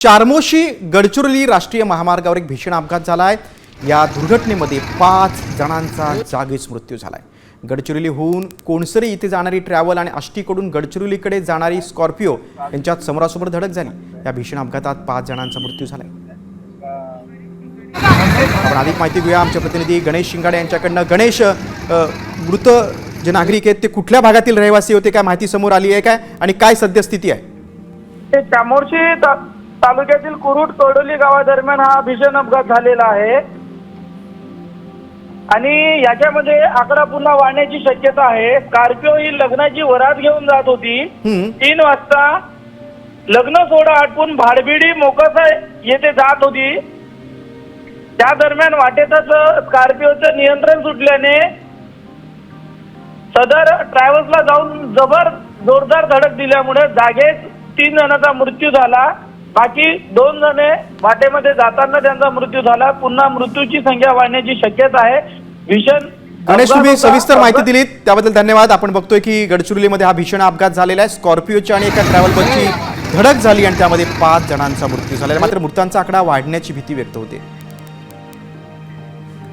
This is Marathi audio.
चार्मोशी गडचिरोली राष्ट्रीय महामार्गावर एक भीषण अपघात झालाय। या दुर्घटनेमध्ये 5 जणांचा जागीच मृत्यू झालाय। गडचिरोलीहून कोणसरी इथे जाणारी ट्रॅव्हल आणि आष्टीकडून गडचिरोलीकडे जाणारी स्कॉर्पिओ यांच्यात समोरासमोर धडक झाली। या भीषण अपघातात 5 जणांचा मृत्यू झालाय। आपण अधिक माहिती घेऊया आमचे प्रतिनिधी गणेश शिंगाडे यांच्याकडनं। गणेश, मृत जे नागरिक आहेत ते कुठल्या भागातील रहिवासी होते, काय माहिती समोर आली आहे काय आणि काय सद्यस्थिती आहे? चामोर्शी तालुक्यातील कुरुट तोडोली गावादरम्यान हा भीषण अपघात झालेला आहे आणि याच्यामध्ये आकडा पुन्हा वाढण्याची शक्यता आहे। स्कॉर्पिओ ही लग्नाची वरात घेऊन जात होती। 3 वाजता लग्न सोहळा आटपून भाडबिडी मोकासा येथे जात होती। त्या दरम्यान वाटेतच स्कॉर्पिओचं नियंत्रण सुटल्याने सदर ट्रॅव्हल्सला जाऊन जोरदार धडक दिल्यामुळे जागेत 3 जणांचा मृत्यू झाला। बाकी 2 जण वाटेमध्ये जाताना त्यांचा मृत्यू झाला। पुन्हा मृत्यूची संख्या वाढण्याची शक्यता आहे। भीषण गणेश, तुम्ही सविस्तर माहिती दिलीत त्याबद्दल धन्यवाद। आपण बघतोय की गडचिरोलीमध्ये हा भीषण अपघात झालेला आहे। स्कॉर्पिओची आणि एका ट्रॅव्हल बसची धडक झाली आणि त्यामध्ये 5 जणांचा मृत्यू झालेला, मात्र मृतांचा आकडा वाढण्याची भीती व्यक्त होते।